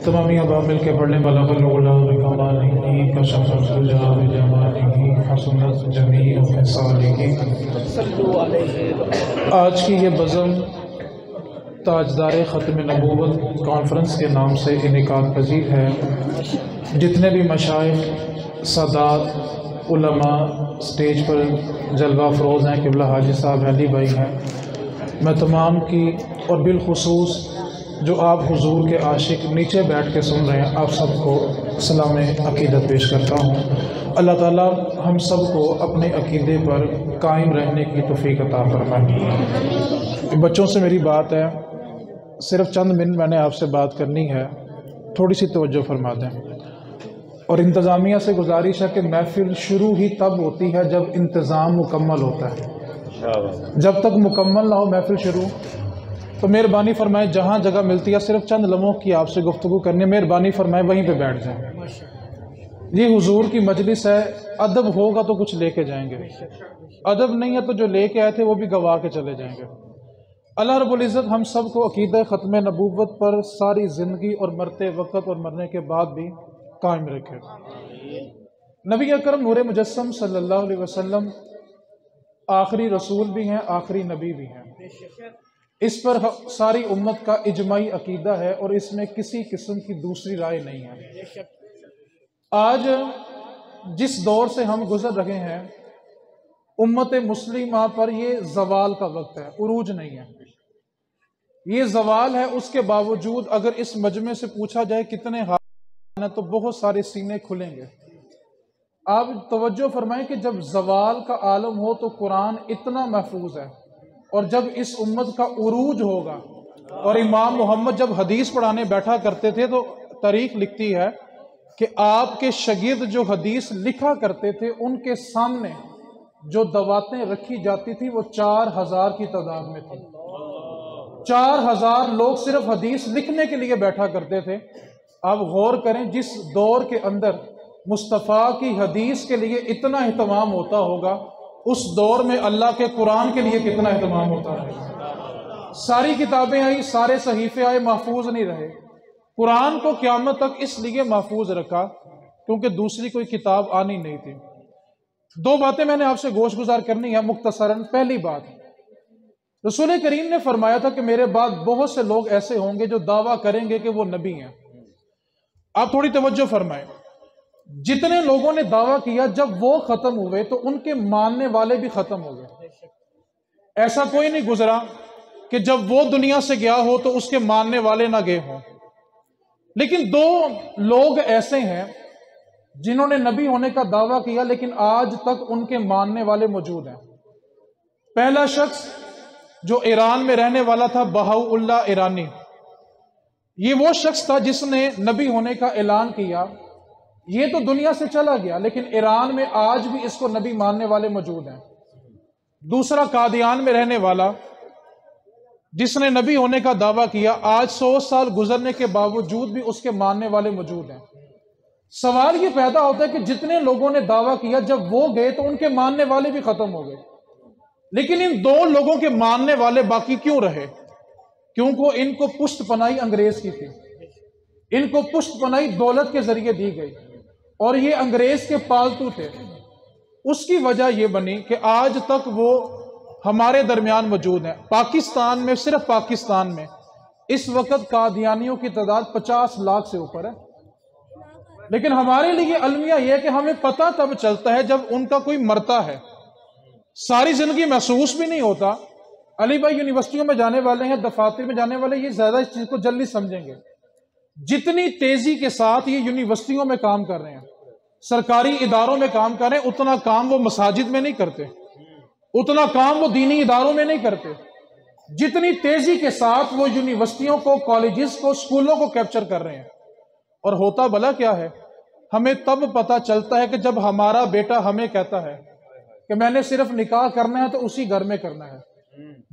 تمامی عوامل کے پڑھنے والا آج کی یہ بزم تاجدار ختم نبوت کانفرنس کے نام سے انعقاد پذیر ہے۔ جتنے بھی مشائخ، سادات، علماء سٹیج پر جلوہ افروز ہیں، قبلہ حاجی صاحب علی بھائی ہیں، میں تمام کی اور بالخصوص جو آپ حضور کے عاشق نیچے بیٹھ کے سن رہے ہیں، آپ سب کو سلام عقیدت پیش کرتا ہوں۔ اللہ تعالیٰ ہم سب کو اپنے عقیدے پر قائم رہنے کی توفیق عطا فرمائے۔ بچوں سے میری بات ہے، صرف چند منٹ میں نے آپ سے بات کرنی ہے، تھوڑی سی توجہ فرما دیں۔ اور انتظامیہ سے گزارش ہے کہ محفل شروع ہی تب ہوتی ہے جب انتظام مکمل ہوتا ہے۔ جب تک مکمل نہ ہو محفل شروع، تو مہربانی فرمائیں جہاں جگہ ملتی ہے صرف چند لمحوں کی آپ سے گفتگو کرنی ہے، مہربانی فرمائیں وہیں پہ بیٹھ جائیں۔ یہ حضور کی مجلس ہے، ادب ہوگا تو کچھ لے کے جائیں گے، ادب نہیں ہے تو جو لے کے آئے تھے وہ بھی گوا کے چلے جائیں گے۔ اللہ رب العزت ہم سب کو عقیدہ ختم نبوت پر ساری زندگی اور مرتے وقت اور مرنے کے بعد بھی قائم رکھے۔ نبی اکرم نور مجسم صلی اللہ علیہ وسلم آخری رسول بھی ہیں، آخری نبی بھی ہیں۔ اس پر ساری امت کا اجماعی عقیدہ ہے اور اس میں کسی قسم کی دوسری رائے نہیں ہے۔ آج جس دور سے ہم گزر رہے ہیں، امت مسلمہ پر یہ زوال کا وقت ہے، عروج نہیں ہے، یہ زوال ہے۔ اس کے باوجود اگر اس مجمع سے پوچھا جائے کتنے حال ہیں تو بہت سارے سینے کھلیں گے۔ آپ توجہ فرمائیں کہ جب زوال کا عالم ہو تو قرآن اتنا محفوظ ہے، اور جب اس امت کا عروج ہوگا، اور امام محمد جب حدیث پڑھانے بیٹھا کرتے تھے تو تاریخ لکھتی ہے کہ آپ کے شاگرد جو حدیث لکھا کرتے تھے ان کے سامنے جو دواتیں رکھی جاتی تھی وہ 4000 کی تعداد میں تھی۔ 4000 لوگ صرف حدیث لکھنے کے لیے بیٹھا کرتے تھے۔ آپ غور کریں، جس دور کے اندر مصطفیٰ کی حدیث کے لیے اتنا اہتمام ہوتا ہوگا، اس دور میں اللہ کے قرآن کے لیے کتنا اہتمام ہوتا ہے۔ ساری کتابیں آئی، سارے صحیفے آئے، محفوظ نہیں رہے۔ قرآن کو قیامت تک اس لیے محفوظ رکھا کیونکہ دوسری کوئی کتاب آنی نہیں تھی۔ دو باتیں میں نے آپ سے گوش گزار کرنی ہے مختصراً۔ پہلی بات، رسول کریم نے فرمایا تھا کہ میرے بعد بہت سے لوگ ایسے ہوں گے جو دعویٰ کریں گے کہ وہ نبی ہیں۔ آپ تھوڑی توجہ فرمائیں، جتنے لوگوں نے دعویٰ کیا جب وہ ختم ہوئے تو ان کے ماننے والے بھی ختم ہو گئے۔ ایسا کوئی نہیں گزرا کہ جب وہ دنیا سے گیا ہو تو اس کے ماننے والے نہ گئے ہوں۔ لیکن دو لوگ ایسے ہیں جنہوں نے نبی ہونے کا دعویٰ کیا لیکن آج تک ان کے ماننے والے موجود ہیں۔ پہلا شخص جو ایران میں رہنے والا تھا، بہاؤ اللہ ایرانی، یہ وہ شخص تھا جس نے نبی ہونے کا اعلان کیا۔ یہ تو دنیا سے چلا گیا لیکن ایران میں آج بھی اس کو نبی ماننے والے موجود ہیں۔ دوسرا قادیان میں رہنے والا جس نے نبی ہونے کا دعویٰ کیا، آج 100 سال گزرنے کے باوجود بھی اس کے ماننے والے موجود ہیں۔ سوال یہ پیدا ہوتا ہے کہ جتنے لوگوں نے دعویٰ کیا جب وہ گئے تو ان کے ماننے والے بھی ختم ہو گئے، لیکن ان دو لوگوں کے ماننے والے باقی کیوں رہے؟ کیونکہ ان کو پشت پناہی انگریز کی تھی، ان کو پشت پناہی دولت کے ذریعے دی گئی اور یہ انگریز کے پالتو تھے۔ اس کی وجہ یہ بنی کہ آج تک وہ ہمارے درمیان موجود ہیں۔ پاکستان میں، صرف پاکستان میں اس وقت قادیانیوں کی تعداد 50 لاکھ سے اوپر ہے۔ لیکن ہمارے لیے المیہ یہ ہے کہ ہمیں پتہ تب چلتا ہے جب ان کا کوئی مرتا ہے، ساری زندگی محسوس بھی نہیں ہوتا۔ علی بھائی یونیورسٹیوں میں جانے والے ہیں، دفاتر میں جانے والے، یہ زیادہ اس چیز کو جلدی سمجھیں گے۔ جتنی تیزی کے ساتھ یہ یونیورسٹیوں میں کام کر رہے ہیں، سرکاری اداروں میں کام کر رہے ہیں، اتنا کام وہ مساجد میں نہیں کرتے، اتنا کام وہ دینی اداروں میں نہیں کرتے۔ جتنی تیزی کے ساتھ وہ یونیورسٹیوں کو، کالجز کو، سکولوں کو کیپچر کر رہے ہیں۔ اور ہوتا بھلا کیا ہے؟ ہمیں تب پتہ چلتا ہے کہ جب ہمارا بیٹا ہمیں کہتا ہے کہ میں نے صرف نکاح کرنا ہے تو اسی گھر میں کرنا ہے،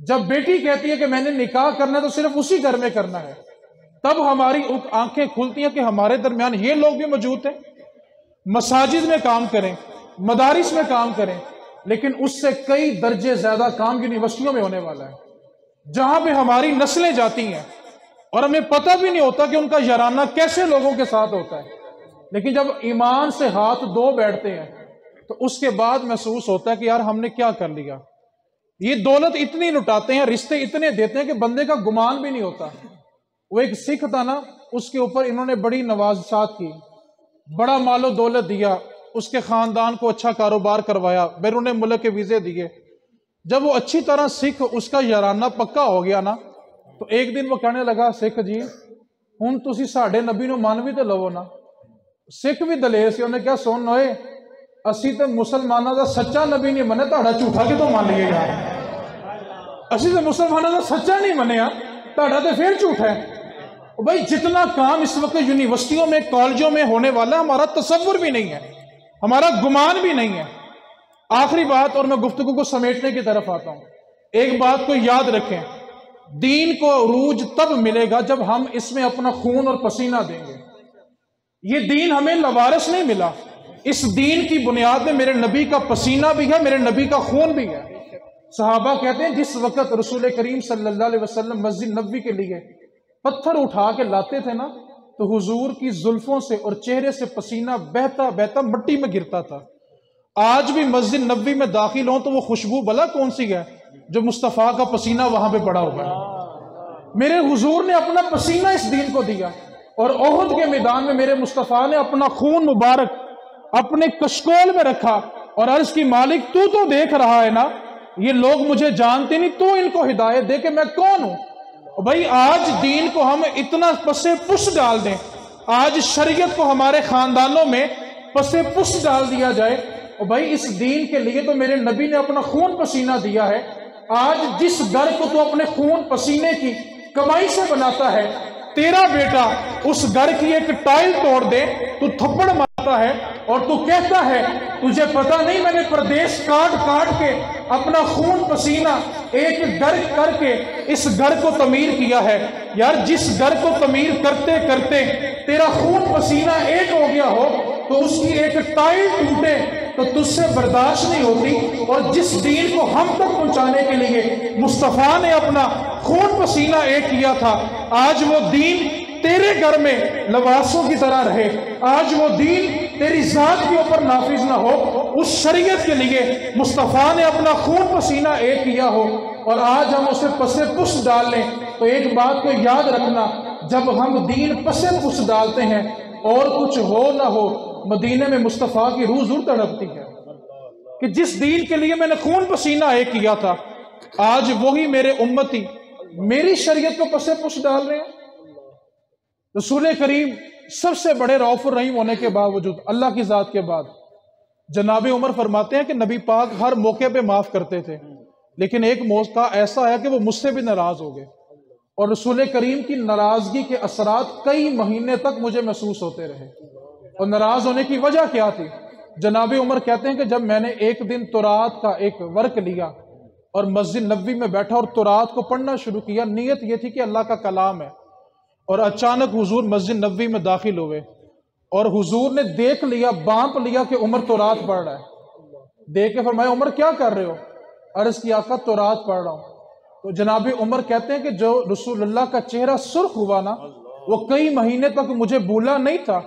جب بیٹی کہتی ہے کہ میں نے نکاح کرنا ہے تو صرف اسی گھر میں کرنا ہے، تب ہماری آنکھیں کھلتی ہیں کہ ہمارے درمیان یہ لوگ بھی موجود ہیں۔ مساجد میں کام کریں، مدارس میں کام کریں، لیکن اس سے کئی درجے زیادہ کام یونیورسٹیوں میں ہونے والا ہے، جہاں پہ ہماری نسلیں جاتی ہیں، اور ہمیں پتہ بھی نہیں ہوتا کہ ان کا یارانہ کیسے لوگوں کے ساتھ ہوتا ہے، لیکن جب ایمان سے ہاتھ دھو بیٹھتے ہیں تو اس کے بعد محسوس ہوتا ہے کہ یار ہم نے کیا کر لیا۔ یہ دولت اتنی لٹاتے ہیں، رشتے اتنے دیتے ہیں کہ بندے کا گمان بھی نہیں ہوتا۔ وہ ایک سکھ تھا نا، اس کے اوپر انہوں نے بڑی نوازشات کی، بڑا مال و دولت دیا، اس کے خاندان کو اچھا کاروبار کروایا، بیرون ملک کے ویزے دیے۔ جب وہ اچھی طرح سکھ اس کا یارانہ پکا ہو گیا نا، تو ایک دن وہ کہنے لگا، سکھ جی ہن تسی ساڈے نبی نو مان بھی تے لو نا۔ سکھ بھی دلیر سی، انہیں کیا سن ہوئے اسی تے مسلمانوں دا سچا نبی نہیں منے، تہاڈا جھوٹا کتوں مان لیے گا؟ اسی تے مسلمانوں دا سچا نہیں منیا، تہاڈا تے پھر جھوٹ ہے۔ بھائی جتنا کام اس وقت یونیورسٹیوں میں کالجوں میں ہونے والا ہے، ہمارا تصور بھی نہیں ہے، ہمارا گمان بھی نہیں ہے۔ آخری بات، اور میں گفتگو کو سمیٹنے کی طرف آتا ہوں، ایک بات کو یاد رکھیں، دین کو عروج تب ملے گا جب ہم اس میں اپنا خون اور پسینہ دیں گے۔ یہ دین ہمیں لوارث نہیں ملا، اس دین کی بنیاد میں میرے نبی کا پسینہ بھی ہے، میرے نبی کا خون بھی ہے۔ صحابہ کہتے ہیں جس وقت رسول کریم صلی اللہ علیہ وسلم مسجد نبوی کے لیے پتھر اٹھا کے لاتے تھے نا، تو حضور کی زلفوں سے اور چہرے سے پسینہ بہتا بہتا مٹی میں گرتا تھا۔ آج بھی مسجد نبوی میں داخل ہوں تو وہ خوشبو بلا کون سی ہے جو مصطفیٰ کا پسینہ وہاں پہ پڑا ہوا ہے۔ میرے حضور نے اپنا پسینہ اس دین کو دیا، اور احد کے میدان میں میرے مصطفیٰ نے اپنا خون مبارک اپنے کشکول میں رکھا اور عرض کی مالک تو دیکھ رہا ہے نا، یہ لوگ مجھے جانتے نہیں، تو ان کو ہدایت دے کہ میں کون ہوں۔ بھائی آج دین کو ہم اتنا پسے پس ڈال دیں، آج شریعت کو ہمارے خاندانوں میں پسے پس ڈال دیا جائے، اور بھائی اس دین کے لیے تو میرے نبی نے اپنا خون پسینہ دیا ہے۔ آج جس گھر کو تو اپنے خون پسینے کی کمائی سے بناتا ہے، تیرا بیٹا اس گھر کی ایک ٹائل توڑ دے تو تھپڑ مارتا ہے اور تو کہتا ہے تجھے پتہ نہیں میں نے پردیش کاٹ کاٹ کے اپنا خون پسینہ ایک گھر کر کے اس گھر کو تعمیر کیا ہے۔ یار جس گھر کو تعمیر کرتے کرتے تیرا خون پسینہ ایک ہو گیا ہو تو اس کی ایک ٹائل ٹوٹے تو تجھ سے برداشت نہیں ہوتی۔ اور جس دین کو ہم تک پہنچانے کے لیے مصطفیٰ نے اپنا خون پسینہ ایک کیا تھا، آج وہ دین تیرے گھر میں لباسوں کی طرح رہے، آج وہ دین تیری ذات کے اوپر نافذ نہ ہو، اس شریعت کے لیے مصطفیٰ نے اپنا خون پسینہ ایک کیا ہو، اور آج ہم اسے پسے پس ڈال لیں۔ تو ایک بات کو یاد رکھنا، جب ہم دین پسے پس ڈالتے ہیں اور کچھ ہو نہ ہو، مدینے میں مصطفیٰ کی روح ضرور تڑپتی ہے کہ جس دین کے لیے میں نے خون پسینہ ایک کیا تھا، آج وہی میرے امتی میری شریعت کو پسے پس ڈال رہے ہیں۔ رسول کریم سب سے بڑے رؤوف الرحیم ہونے کے باوجود، اللہ کی ذات کے بعد، جناب عمر فرماتے ہیں کہ نبی پاک ہر موقع پہ معاف کرتے تھے، لیکن ایک موقع ایسا ہے کہ وہ مجھ سے بھی ناراض ہو گئے، اور رسول کریم کی ناراضگی کے اثرات کئی مہینے تک مجھے محسوس ہوتے رہے۔ اور ناراض ہونے کی وجہ کیا تھی؟ جناب عمر کہتے ہیں کہ جب میں نے ایک دن تورات کا ایک ورق لیا اور مسجد نبوی میں بیٹھا اور تورات کو پڑھنا شروع کیا، نیت یہ تھی کہ اللہ کا کلام ہے، اور اچانک حضور مسجد نبوی میں داخل ہوئے اور حضور نے دیکھ لیا، بانپ لیا کہ عمر تورات پڑھ رہا ہے۔ دیکھ کے فرمایا عمر کیا کر رہے ہو؟ عرض کیا آقا تورات پڑھ رہا ہوں۔ تو جناب عمر کہتے ہیں کہ جو رسول اللہ کا چہرہ سرخ ہوا نا، وہ کئی مہینے تک مجھے بھولا نہیں تھا،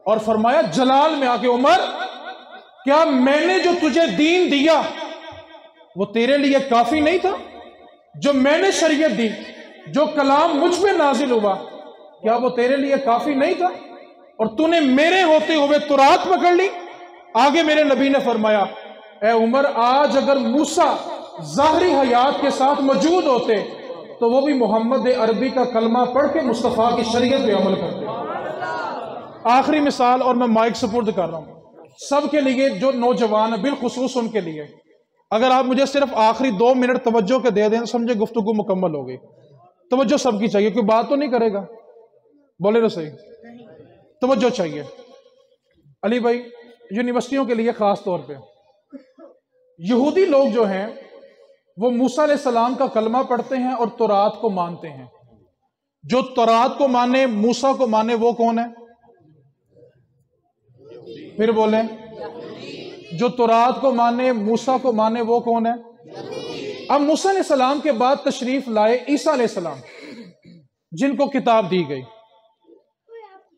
اور فرمایا جلال میں آ کے عمر کیا میں نے جو تجھے دین دیا وہ تیرے لیے کافی نہیں تھا؟ جو میں نے شریعت دی، جو کلام مجھ پہ نازل ہوا، کیا وہ تیرے لیے کافی نہیں تھا؟ اور تو نے میرے ہوتے ہوئے تورات پکڑ لی۔ آگے میرے نبی نے فرمایا اے عمر، آج اگر موسیٰ ظاہری حیات کے ساتھ موجود ہوتے تو وہ بھی محمد عربی کا کلمہ پڑھ کے مصطفیٰ کی شریعت پہ عمل کرتے۔ آخری مثال، اور میں مائک سپورٹ کر رہا ہوں سب کے لیے جو نوجوان ہیں، بالخصوص ان کے لیے، اگر آپ مجھے صرف آخری 2 منٹ توجہ کے دے دیں تو سمجھے گفتگو مکمل ہو گئی۔ توجہ سب کی چاہیے، کوئی بات تو نہیں کرے گا؟ بولے تو صحیح، توجہ چاہیے۔ علی بھائی، یونیورسٹیوں کے لیے خاص طور پہ یہودی لوگ جو ہیں وہ موسیٰ علیہ السلام کا کلمہ پڑھتے ہیں اور تورات کو مانتے ہیں۔ جو تورات کو مانے، موسیٰ کو مانے، وہ کون ہے؟ پھر بولیں، جو تورات کو مانے، موسیٰ کو مانے، وہ کون ہے؟ اب موسیٰ علیہ السلام کے بعد تشریف لائے عیسیٰ علیہ السلام، جن کو کتاب دی گئی۔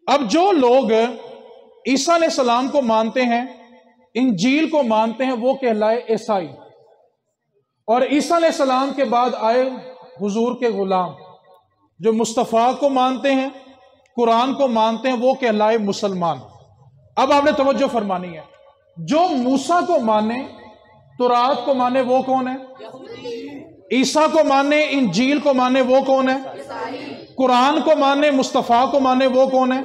اب جو لوگ عیسیٰ علیہ السلام کو مانتے ہیں، انجیل کو مانتے ہیں، وہ کہلائے عیسائی، اور عیسیٰ علیہ السلام کے بعد آئے حضور کے غلام جو مصطفیٰ کو مانتے ہیں، قرآن کو مانتے ہیں، وہ کہلائے مسلمان۔ اب آپ نے توجہ فرمانی ہے، جو موسیٰ کو مانے، تورات کو مانے، وہ کون ہے؟ عیسیٰ کو مانے، انجیل کو مانے، وہ کون ہے؟ قرآن کو مانے، مصطفیٰ کو مانے، وہ کون ہے؟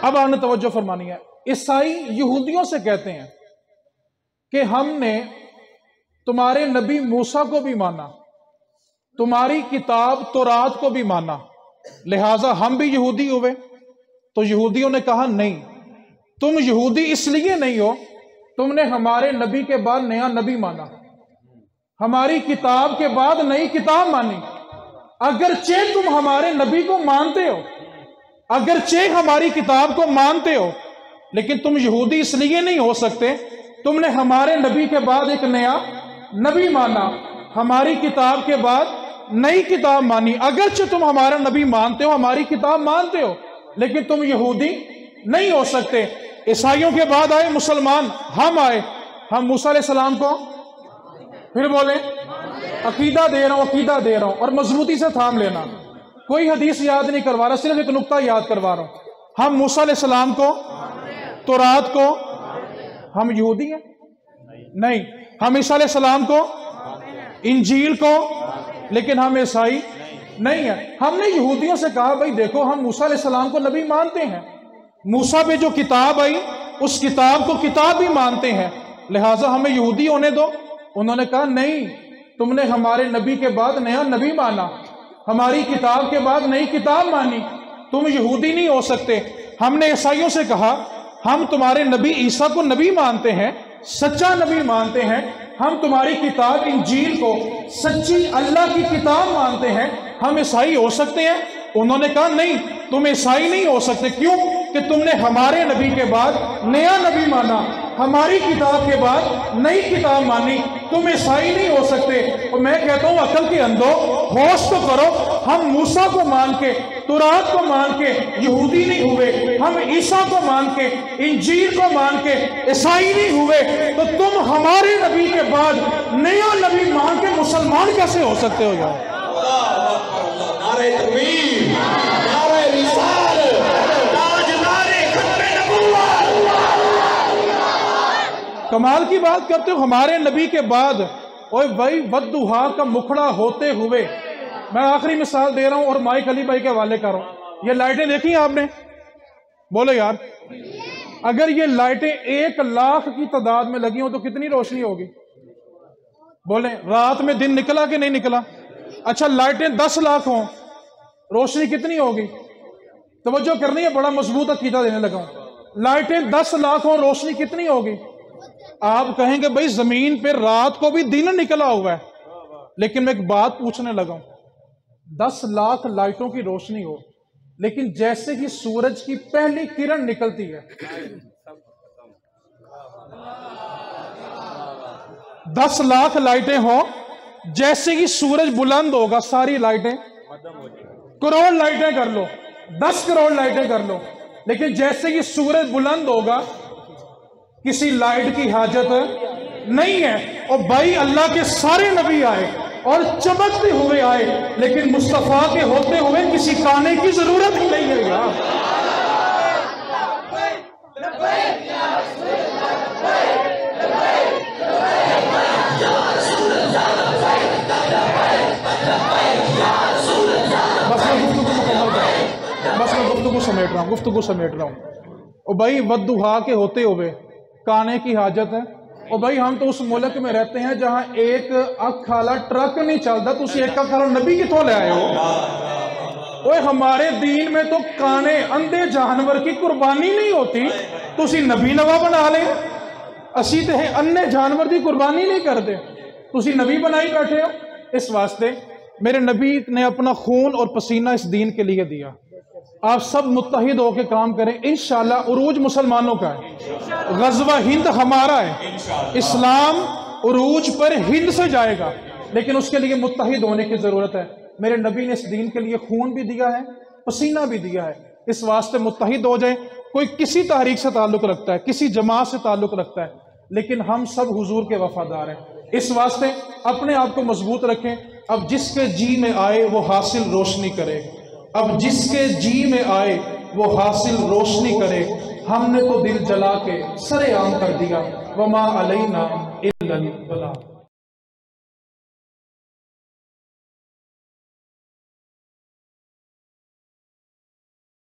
اب آپ نے توجہ فرمانی ہے، عیسائی یہودیوں سے کہتے ہیں کہ ہم نے تمہارے نبی موسیٰ کو بھی مانا، تمہاری کتاب تورات کو بھی مانا، لہٰذا ہم بھی یہودی ہوئے۔ تو یہودیوں نے کہا نہیں، تم یہودی اس لیے نہیں ہو، تم نے ہمارے نبی کے بعد نیا نبی مانا، ہماری کتاب کے بعد نئی کتاب مانی۔ اگرچہ تم ہمارے نبی کو مانتے ہو، اگرچہ ہماری کتاب کو مانتے ہو، لیکن تم یہودی اس لیے نہیں ہو سکتے، تم نے ہمارے نبی کے بعد ایک نیا نبی مانا، ہماری کتاب کے بعد نئی کتاب مانی۔ اگرچہ تم ہمارا نبی مانتے ہو، ہماری کتاب مانتے ہو، لیکن تم یہودی نہیں ہو سکتے۔ عیسائیوں کے بعد آئے مسلمان، ہم آئے، ہم موسیٰ علیہ السلام کو پھر بولیں عقیدہ دے رہا ہوں، عقیدہ دے رہا ہوں، اور مضبوطی سے تھام لینا، کوئی حدیث یاد نہیں کروا رہا، صرف ایک نقطہ یاد کروا رہا ہوں۔ ہم موسیٰ علیہ السلام کو، تورات کو، ہم یہودی ہیں؟ نہیں۔ ہم عیسیٰ علیہ السلام کو، انجیل کو، لیکن ہم عیسائی نہیں ہیں۔ ہم نے یہودیوں سے کہا بھائی دیکھو، ہم موسیٰ علیہ السلام کو نبی مانتے ہیں، موسیٰ پہ جو کتاب آئی اس کتاب کو کتاب بھی مانتے ہیں، لہٰذا ہمیں یہودی ہونے دو۔ انہوں نے کہا نہیں، تم نے ہمارے نبی کے بعد نیا نبی مانا، ہماری کتاب کے بعد نئی کتاب مانی، تم یہودی نہیں ہو سکتے۔ ہم نے عیسائیوں سے کہا ہم تمہارے نبی عیسیٰ کو نبی مانتے ہیں، سچا نبی مانتے ہیں، ہم تمہاری کتاب انجیل کو سچی اللہ کی کتاب مانتے ہیں، ہم عیسائی ہو سکتے ہیں؟ انہوں نے کہا نہیں، تم عیسائی نہیں ہو سکتے۔ کیوں؟ کہ تم نے ہمارے نبی کے بعد نیا نبی مانا، ہماری کتاب کے بعد نئی کتاب مانی، تم عیسائی نہیں ہو سکتے۔ اور میں کہتا ہوں عقل کے اندھو، ہوش تو کرو، ہم موسیٰ کو مان کے، تورات کو مان کے یہودی نہیں ہوئے، ہم عیسیٰ کو مان کے، انجیل کو مان کے عیسائی نہیں ہوئے، تو تم ہمارے نبی کے بعد نیا نبی مان کے مسلمان کیسے ہو سکتے ہو یار؟ نعرہ تکبیر، نعرہ رسالت، تاجدار ختم نبوت۔ کمال کی بات کرتے ہو، ہمارے نبی کے بعد، اوے بھائی بددہا کا مکھڑا ہوتے ہوئے، میں آخری مثال دے رہا ہوں اور مائک علی بھائی کے حوالے کر رہا ہوں، یہ لائٹیں دیکھی آپ نے؟ بولو یار، اگر یہ لائٹیں 1,00,000 کی تعداد میں لگی ہوں تو کتنی روشنی ہوگی؟ بولیں، رات میں دن نکلا کہ نہیں نکلا؟ اچھا لائٹیں 10,00,000 ہوں، روشنی کتنی ہوگی؟ توجہ کرنی ہے، بڑا مضبوط عقیدہ دینے لگا ہوں۔ لائٹیں 10,00,000 ہوں، روشنی کتنی ہوگی؟ آپ کہیں گے بھائی زمین پہ رات کو بھی دن نکلا ہوا ہے، لیکن میں ایک بات پوچھنے لگا ہوں، 10,00,000 لائٹوں کی روشنی ہو، لیکن جیسے ہی سورج کی پہلی کرن نکلتی ہے، 10,00,000 لائٹیں ہوں، جیسے ہی سورج بلند ہوگا ساری لائٹیں، کروڑ لائٹیں کر لو، 10 کروڑ لائٹیں کر لو، لیکن جیسے ہی سورج بلند ہوگا کسی لائٹ کی حاجت نہیں ہے۔ اور بھائی اللہ کے سارے نبی آئے اور چمکتے ہوئے آئے، لیکن مصطفیٰ کے ہوتے ہوئے کسی کانے کی ضرورت ہی نہیں ہے یار۔ بس میں گفتگو سمیٹ رہا ہوں۔ اور بھائی بددہا کے ہوتے ہوئے کانے کی حاجت ہے؟ اور بھائی ہم تو اس ملک میں رہتے ہیں جہاں ایک اکھ والا ٹرک نہیں چلتا، تو اسی ایک اکھ والا نبی کتوں لے آئے ہو؟ اوے ہمارے دین میں تو کانے اندھے جانور کی قربانی نہیں ہوتی، تو اسی نبی نوا بنا لیں۔ اسی تے انے جانور کی قربانی نہیں کرتے، تو اسی نبی بنائی بیٹھے ہو۔ اس واسطے میرے نبی نے اپنا خون اور پسینہ اس دین کے لیے دیا۔ آپ سب متحد ہو کے کام کریں، انشاءاللہ عروج مسلمانوں کا ہے، غزوہ ہند ہمارا ہے، اسلام عروج پر ہند سے جائے گا، لیکن اس کے لیے متحد ہونے کی ضرورت ہے۔ میرے نبی نے اس دین کے لیے خون بھی دیا ہے، پسینہ بھی دیا ہے، اس واسطے متحد ہو جائیں۔ کوئی کسی تحریک سے تعلق رکھتا ہے، کسی جماعت سے تعلق رکھتا ہے، لیکن ہم سب حضور کے وفادار ہیں۔ اس واسطے اپنے آپ کو مضبوط رکھیں۔ اب جس کے جی میں آئے وہ حاصل روشنی کرے، اب جس کے جی میں آئے وہ حاصل روشنی کرے۔ ہم نے تو دل جلا کے سر عام کر دیا، وما علینا